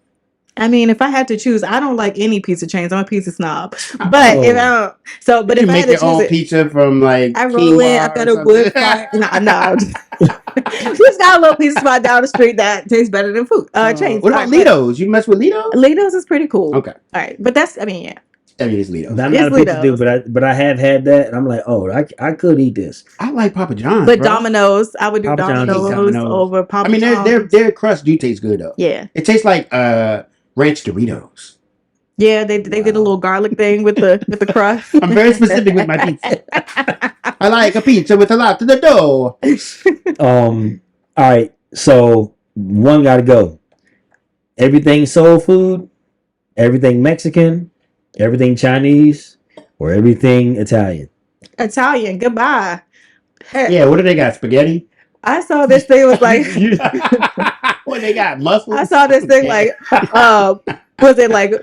I mean, if I had to choose, I don't like any pizza chains. I'm a pizza snob. But if I don't, if I had to choose own pizza from like I roll in. I've got a wood fire. No. Just got a little pizza spot down the street that tastes better than food chains. What about Lido's? You mess with Lido's? Lido's is pretty cool. Okay, all right, but that's yeah. I mean, it's Lido's. I'm not a pizza dude, but I have had that, and I'm like, oh, I could eat this. I like Papa John's, but Domino's, I would do Domino's over Papa John's. I mean, their crust do taste good though. Yeah, it tastes like ranch Doritos. Yeah, they did a little garlic thing with the crust. I'm very specific with my pizza. I like a pizza with a lot to the dough. All right, so one got to go. Everything soul food, everything Mexican, everything Chinese, or everything Italian. Italian, goodbye. Yeah, what do they got? Spaghetti? I saw this thing was like what they got? Mussels? I saw this thing like was it like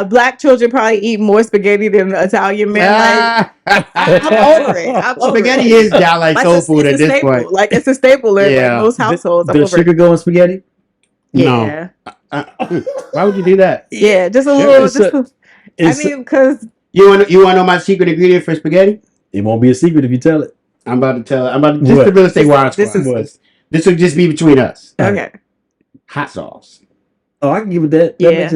black children probably eat more spaghetti than Italian men? Like, I'm over it. Spaghetti is down like soul food at this point. Like it's a staple in like most households. Does sugar go in spaghetti? Yeah. No. Why would you do that? Yeah, just a little. I mean, because you want to know my secret ingredient for spaghetti? It won't be a secret if you tell it. I'm about to tell it. Just the real estate wire squad. This will just be between us. Okay. Hot sauce. Oh, I can give it that. Yeah.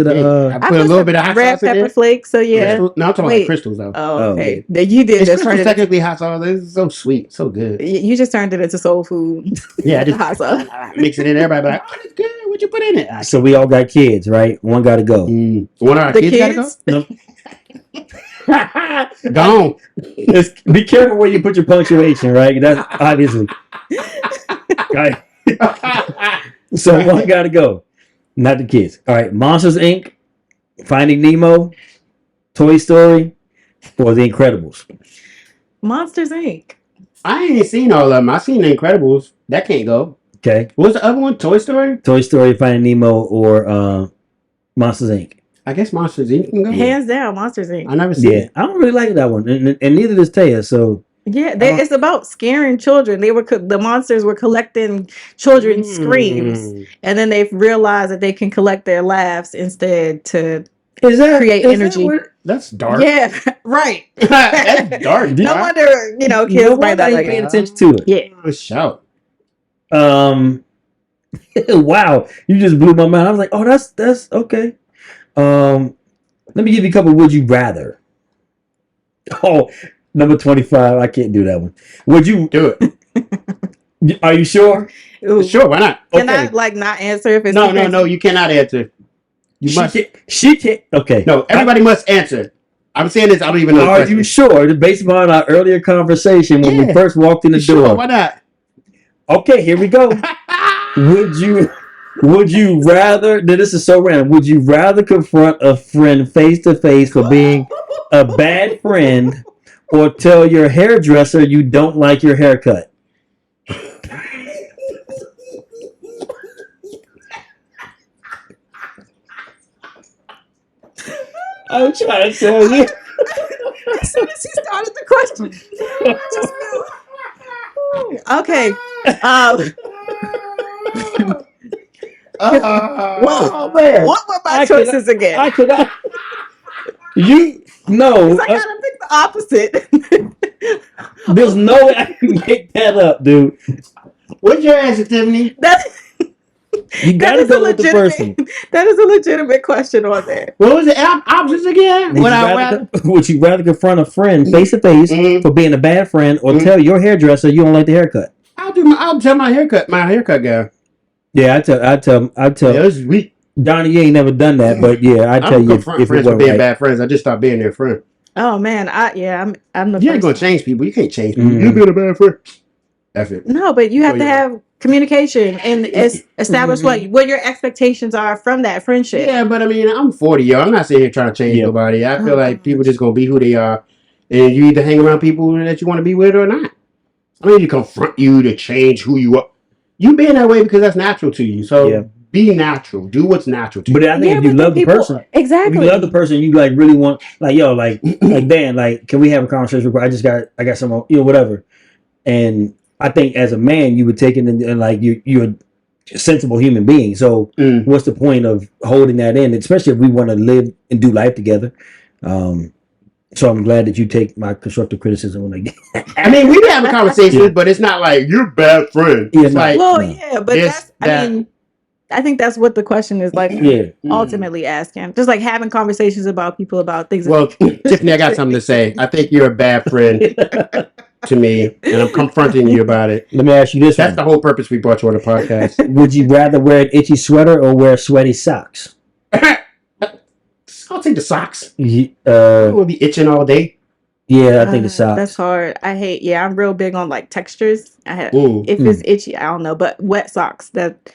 I put a little bit of hot red sauce in pepper there. flakes. So yeah. No, I'm talking about crystals though. Oh, okay. You did just turn it. Technically hot sauce. It's so sweet, so good. You just turned it into soul food. Yeah, I just hot sauce. Mix it in. Everybody be like, oh, that's good. What you put in it? So we all got kids, right? One got to go. One of our kids got to go. Gone. Be careful where you put your punctuation, right? That's obviously. Right. So one got to go. Not the kids. All right. Monsters Inc., Finding Nemo, Toy Story, or The Incredibles? Monsters Inc. I ain't seen all of them. I seen The Incredibles. That can't go. Okay. What was the other one? Toy Story? Toy Story, Finding Nemo, or Monsters Inc. I guess Monsters Inc. can go. Hands down, Monsters Inc. I never seen it. I don't really like that one. And neither does Taya, so. Yeah, it's about scaring children. The monsters were collecting children's screams, and then they realized that they can collect their laughs instead to create energy. That's dark. Yeah, right. That's dark. No wonder kids find that like paying attention to it. Yeah. Shout. Wow, you just blew my mind. I was like, oh, that's okay. Let me give you a couple. Would you rather? Oh, number 25. I can't do that one. Would you do it? Are you sure? Ooh. Sure. Why not? Can I not answer if it's no? You cannot answer. She can't. Okay. No, everybody must answer. I'm saying this. I don't even know. Are you sure? Based upon our earlier conversation when we first walked in the door. Why not? Okay, here we go. Would you rather? This is so random. Would you rather confront a friend face to face for being a bad friend, or tell your hairdresser you don't like your haircut? I'm trying to tell you. As soon as he started the question, just okay. Man. What were my choices again? I could not. You no. I gotta pick the opposite. There's no way I can make that up, dude. What's your answer, Tiffany? You gotta go with the person. That is a legitimate question on there. What was the options again? Would you rather confront a friend face to face for being a bad friend, or tell your hairdresser you don't like the haircut? I'll tell my haircut guy. Yeah, I tell. Yeah, this is weak. Donnie, you ain't never done that, but yeah, I tell you if friends for being bad friends. I just stopped being their friend. Oh man, I'm the. You ain't gonna change people. You can't change people. You being a bad friend. That's it. No, but you have to have communication and establish what your expectations are from that friendship. Yeah, but I mean, I'm 40, yo. I'm not sitting here trying to change nobody. I feel like people just gonna be who they are, and you either hang around people that you want to be with or not. I mean, to confront you to change who you are. You being that way because that's natural to you. So be natural. Do what's natural to you. But I think if you love the person, exactly. If you love the person, you like really want, like, yo, like Dan, like, can we have a conversation? I got some, whatever. And I think as a man, you would take it and like you're a sensible human being. So what's the point of holding that in? Especially if we want to live and do life together. So I'm glad that you take my constructive criticism when I get. I mean, we have a conversation, but it's not like you're a bad friend. Yeah, it's like, but I think that's what the question is like. Ultimately asking, just like having conversations about people about things. Well, Tiffany, I got something to say. I think you're a bad friend to me, and I'm confronting you about it. Let me ask you this: That's the whole purpose we brought you on the podcast. Would you rather wear an itchy sweater or wear sweaty socks? I'll take the socks. We'll be itching all day. Yeah, I think the socks. That's hard. I'm real big on like textures. If it's itchy, I don't know, but wet socks that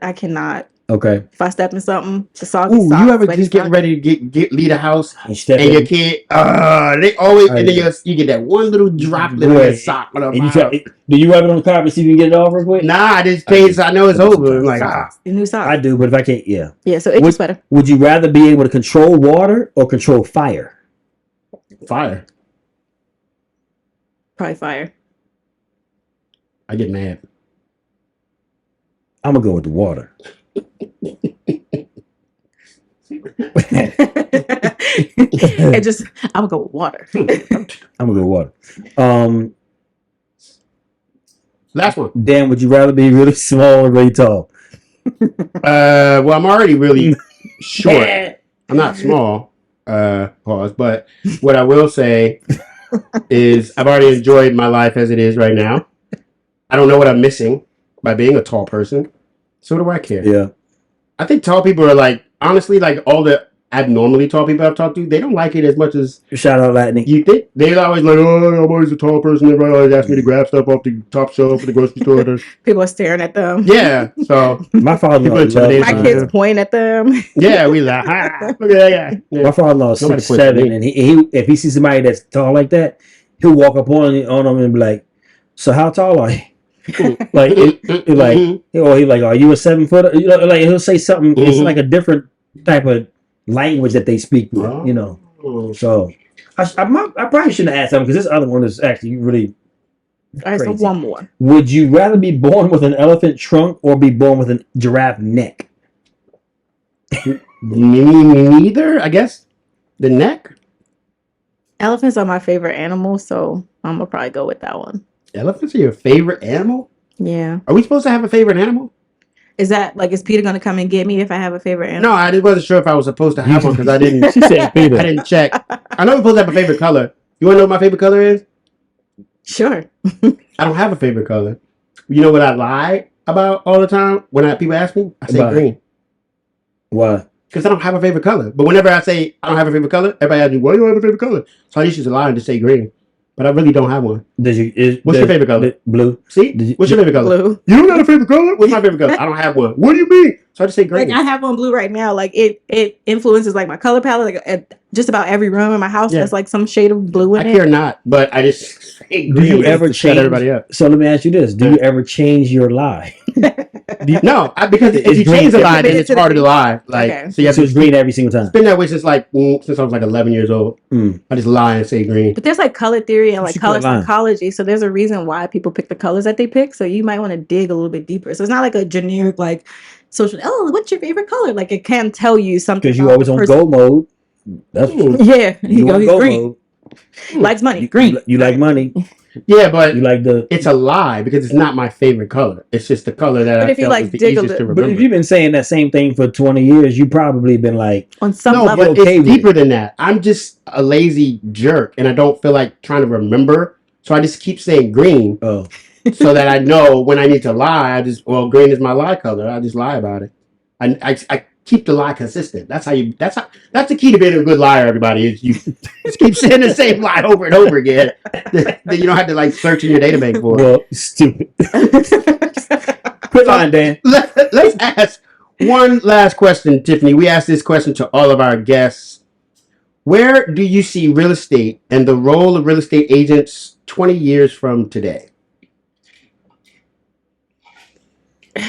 I cannot. Okay. If I step in something, the soggy socks. You ever just get ready to leave the house and your kid, they always, and then you get that one little droplet on your sock. Do you rub it on the carpet so you can get it off real quick? Nah, I just pay so I know it's over. I'm like, new socks. I do, but if I can't, yeah. Yeah, so itchy sweater. Would you rather be able to control water or control fire? Fire. Probably fire. I get mad. I'm gonna go with the water. I'm gonna go with water. I'm gonna go with water. Last one. Dan, would you rather be really small or really tall? Well, I'm already really short. I'm not small. Pause. But what I will say is I've already enjoyed my life as it is right now. I don't know what I'm missing by being a tall person. So do I care? Yeah. I think tall people are like, honestly, like all the abnormally tall people I've talked to, they don't like it as much as... Shout out Lightning. You think? They're always like, I'm always a tall person. Everybody always asks me to grab stuff off the top shelf at the grocery store. People are staring at them. Yeah. So... My father-in-law... My kids point at them. Yeah, we like, look at that guy. Yeah. My father-in-law is 6'7", and he if he sees somebody that's tall like that, he'll walk up on them and be like, so how tall are you? Like, are you a 7 footer? You know, like he'll say something. It's like a different type of language that they speak. You know, so I probably shouldn't have asked that one because this other one is actually really All right, so crazy. one more. Would you rather be born with an elephant trunk or be born with a giraffe neck? Neither, I guess. The neck. Elephants are my favorite animal, so I'm gonna probably go with that one. Elephants are your favorite animal? Yeah. Are we supposed to have a favorite animal? Is that like, is Peter gonna come and get me if I have a favorite animal? No, I just wasn't sure if I was supposed to have one because I didn't. She said Peter. I didn't check. I know we're supposed to have a favorite color. You want to know what my favorite color is? Sure. I don't have a favorite color. You know what I lie about all the time when people ask me? I say About- green. Why? Because I don't have a favorite color. But whenever I say I don't have a favorite color, everybody asks me, why do you have a favorite color? So I used to lie and just say green. But I really don't have one. What's your favorite color? Blue. See? What's your favorite color? Blue. You don't got a favorite color? What's my favorite color? I don't have one. What do you mean? So I just say green. Like, I have on blue right now. Like, it influences like my color palette. Like, at just about every room in my house Yeah. has like some shade of blue I in it. care not, but I just say green. Do you just ever to shut change everybody up? So let me ask you this: do you ever change your lie? No, because if It's you green. change the lie, Committed then it's to the harder to green. lie. Like, Okay. so you have So to it's green every single time. It's been that way since I was like 11 years old. I just lie and say green. But there's like color theory and like She color quit lying. psychology. So there's a reason why people pick the colors that they pick. So you might want to dig a little bit deeper. So it's not like a generic like social. Oh, what's your favorite color? Like, it can tell you something. Because you about always the on person. go mode. That's Yeah, you go. on He's go green. mode. Likes money. You, Green. You like money. Yeah, but You like the. it's a lie because it's not my favorite color. It's just the color that But I if you, felt like, was the dig a easiest to little- But remember. if you've been saying that same thing for 20 years, you probably been like, On some No, level. but okay it's with deeper than that. I'm just a lazy jerk, and I don't feel like trying to remember. So I just keep saying green, oh, so that I know when I need to lie. Green is my lie color. I just lie about it. I keep the lie consistent. That's the key to being a good liar. Everybody is you just keep saying the same lie over and over again. Then you don't have to like search in your database for it. well, stupid. Quit lying, Dan. Let's ask one last question, Tiffany. We ask this question to all of our guests. Where do you see real estate and the role of real estate agents 20 years from today?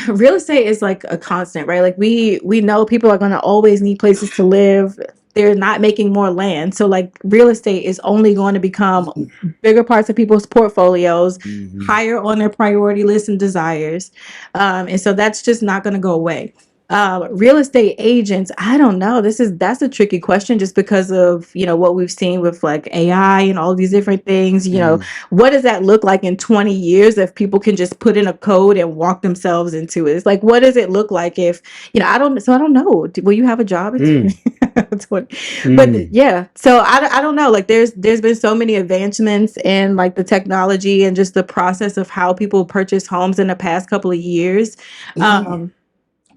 Real estate is like a constant, right? Like, we know people are going to always need places to live. They're not making more land. So like, real estate is only going to become bigger parts of people's portfolios, higher on their priority list and desires. And so that's just not going to go away. Real estate agents, I don't know. That's a tricky question just because of, what we've seen with like AI and all these different things. What does that look like in 20 years if people can just put in a code and walk themselves into it? It's like, what does it look like if, I don't know. Will you have a job? But yeah, so I don't know. Like, there's been so many advancements in like the technology and just the process of how people purchase homes in the past couple of years.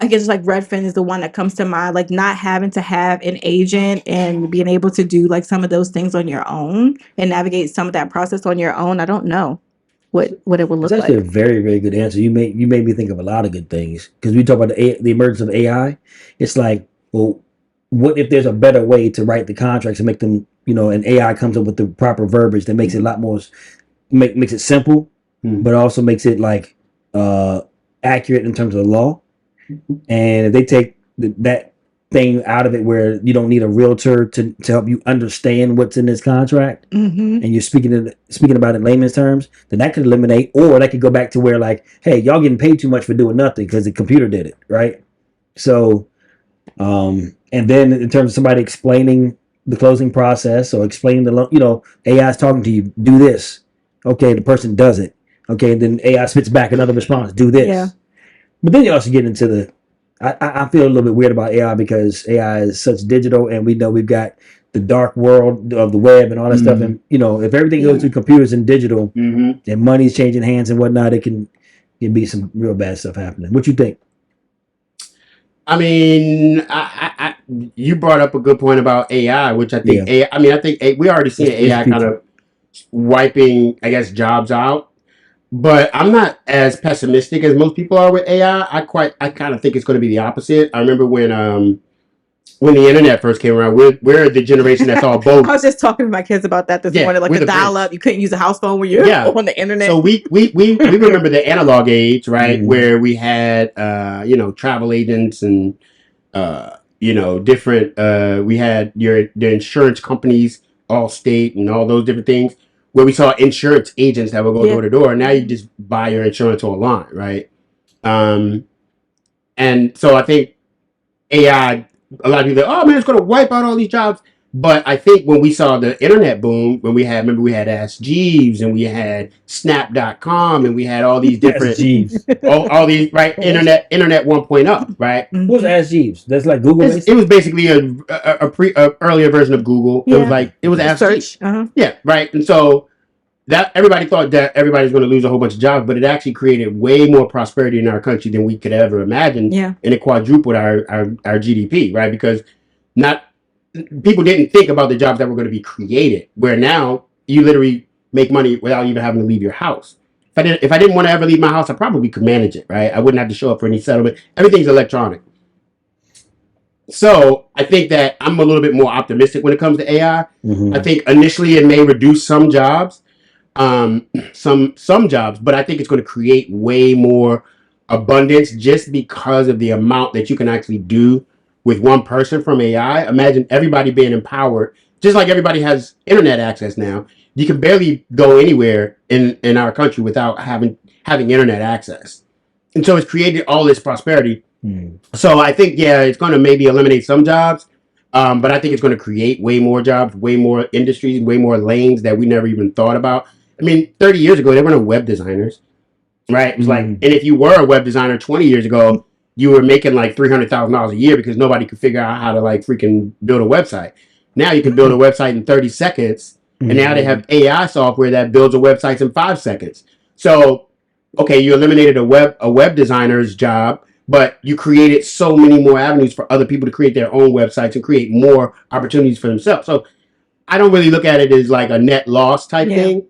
I guess like Redfin is the one that comes to mind, like not having to have an agent and being able to do like some of those things on your own and navigate some of that process on your own. I don't know what it would look That's actually like. a very, very good answer. You made me think of a lot of good things because we talk about the emergence of AI. It's like, well, what if there's a better way to write the contracts and make them, and AI comes up with the proper verbiage that makes it a lot more, makes it simple, but also makes it like accurate in terms of the law. And if they take that thing out of it where you don't need a realtor to help you understand what's in this contract, and you're speaking about it in layman's terms, then that could eliminate, or that could go back to where like, hey, y'all getting paid too much for doing nothing because the computer did it, right? So, and then in terms of somebody explaining the closing process or explaining AI is talking to you, do this. Okay, the person does it. Okay, then AI spits back another response, do this. Yeah. But then you also get into I feel a little bit weird about AI because AI is such digital, and we know we've got the dark world of the web and all that stuff. And if everything goes through computers and digital, and money's changing hands and whatnot, it can be some real bad stuff happening. What you think? I mean, you brought up a good point about AI, which I think AI. I mean, I think we already seen AI kind of wiping, I guess, jobs out. But I'm not as pessimistic as most people are with AI. I kind of think it's going to be the opposite. I remember when the internet first came around, we're the generation that's all both. I was just talking to my kids about that this morning, like the dial-up. You couldn't use a house phone when you're on the internet. So we remember the analog age, right? Where we had travel agents and different. We had the insurance companies Allstate and all those different things, where we saw insurance agents that would go door to door. Now you just buy your insurance online, right? And so I think AI, a lot of people are like, oh man, it's going to wipe out all these jobs. But I think when we saw the internet boom, when we had Ask Jeeves and we had Snap.com and we had all these different, all these, right, internet 1.0, right? What was Ask Jeeves? That's like Google. It was basically a earlier version of Google. It was Ask Jeeves. Yeah, right. And so that everybody thought that everybody's going to lose a whole bunch of jobs, but it actually created way more prosperity in our country than we could ever imagine. Yeah. And it quadrupled our GDP, right? Because people didn't think about the jobs that were going to be created, where now you literally make money without even having to leave your house. If I didn't want to ever leave my house, I probably could manage it, right? I wouldn't have to show up for any settlement. Everything's electronic. So I think that I'm a little bit more optimistic when it comes to AI. I think initially it may reduce some jobs, some jobs, but I think it's going to create way more abundance just because of the amount that you can actually do with one person from AI. Imagine everybody being empowered, just like everybody has internet access now. You can barely go anywhere in our country without having internet access. And so it's created all this prosperity. So I think, it's going to maybe eliminate some jobs, but I think it's going to create way more jobs, way more industries, way more lanes that we never even thought about. I mean, 30 years ago, there were no web designers, right? It was like, and if you were a web designer 20 years ago, you were making like $300,000 a year because nobody could figure out how to like freaking build a website. Now you can build a website in 30 seconds. And now they have AI software that builds a website in 5 seconds. So, okay, you eliminated a web designer's job, but you created so many more avenues for other people to create their own websites and create more opportunities for themselves. So I don't really look at it as like a net loss type thing.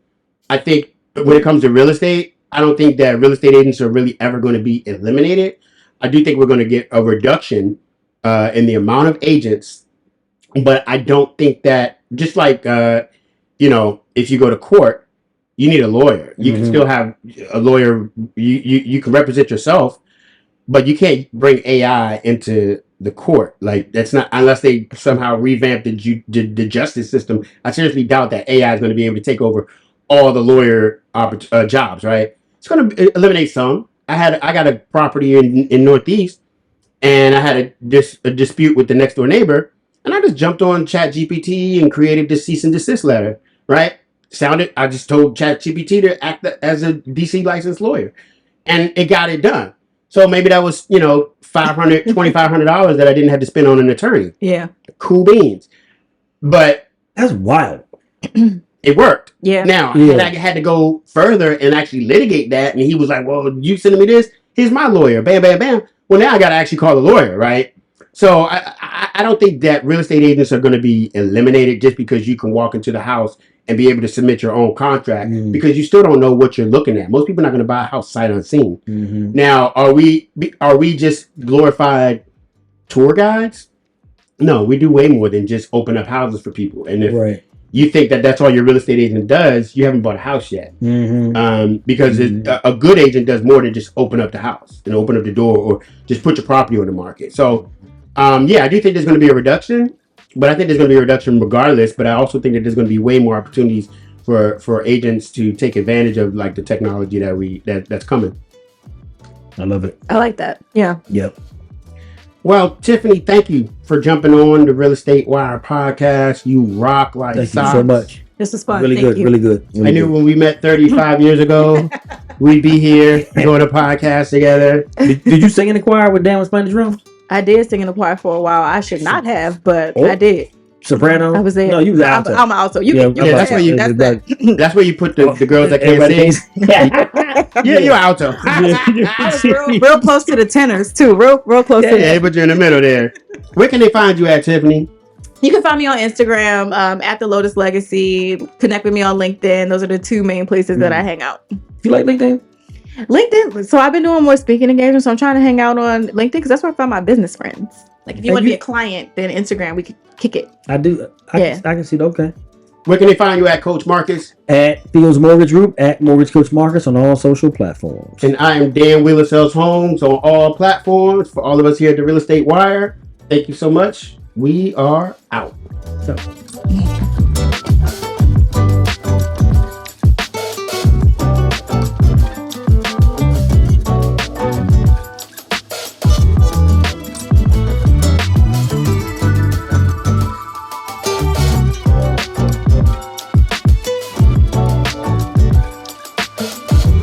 I think when it comes to real estate, I don't think that real estate agents are really ever going to be eliminated. I do think we're going to get a reduction in the amount of agents, but I don't think that, just like, if you go to court, you need a lawyer. You can still have a lawyer. You can represent yourself, but you can't bring AI into the court. Like, that's not, unless they somehow revamp the justice system. I seriously doubt that AI is going to be able to take over all the lawyer jobs, right? It's going to eliminate some. I got a property in Northeast, and I had a dispute with the next door neighbor, and I just jumped on ChatGPT and created this cease and desist letter, right? I just told ChatGPT to act as a DC licensed lawyer, and it got it done. So maybe that was, $2,500 that I didn't have to spend on an attorney. Yeah. Cool beans. But that's wild. It worked. Yeah. Now, I had to go further and actually litigate that. And he was like, well, you sending me this? Here's my lawyer. Bam, bam, bam. Well, now I got to actually call the lawyer, right? So I don't think that real estate agents are going to be eliminated just because you can walk into the house and be able to submit your own contract, because you still don't know what you're looking at. Most people are not going to buy a house sight unseen. Now, are we just glorified tour guides? No, we do way more than just open up houses for people. And if you think that that's all your real estate agent does, you haven't bought a house yet. Because a good agent does more than just open up the house and open up the door or just put your property on the market. So, I do think there's going to be a reduction, but I think there's going to be a reduction regardless. But I also think that there's going to be way more opportunities for agents to take advantage of like the technology that's coming. I love it. I like that. Yeah. Yep. Well, Tiffany, thank you for jumping on the Real Estate Wire podcast. You rock like socks. Thank you so much. This was fun. Really Thank good. you. Really good. Really I knew when we met 35 years ago, we'd be here doing a podcast together. Did you sing in the choir when Dan was playing the drums? I did sing in the choir for a while. I should not have, but I did. Soprano? I was there. No, you was alto. I'm alto. That's where you put the girls that can't sing. Yeah, you're alto. I was real close to the tenors too. Real close to they put you in the middle there. Where can they find you at, Tiffany? You can find me on Instagram at the Lotus Legacy. Connect with me on LinkedIn. Those are the two main places that I hang out. You like LinkedIn? LinkedIn. So I've been doing more speaking engagements. So I'm trying to hang out on LinkedIn because that's where I find my business friends. Like if you want to be a client, then Instagram, we could kick it. I do. I can see that. Okay. Where can they find you at, Coach Marcus? At Fields Mortgage Group, at Mortgage Coach Marcus on all social platforms. And I am Dan Wheeler Sells Homes on all platforms. For all of us here at the Real Estate Wire, thank you so much. We are out. So. Bye.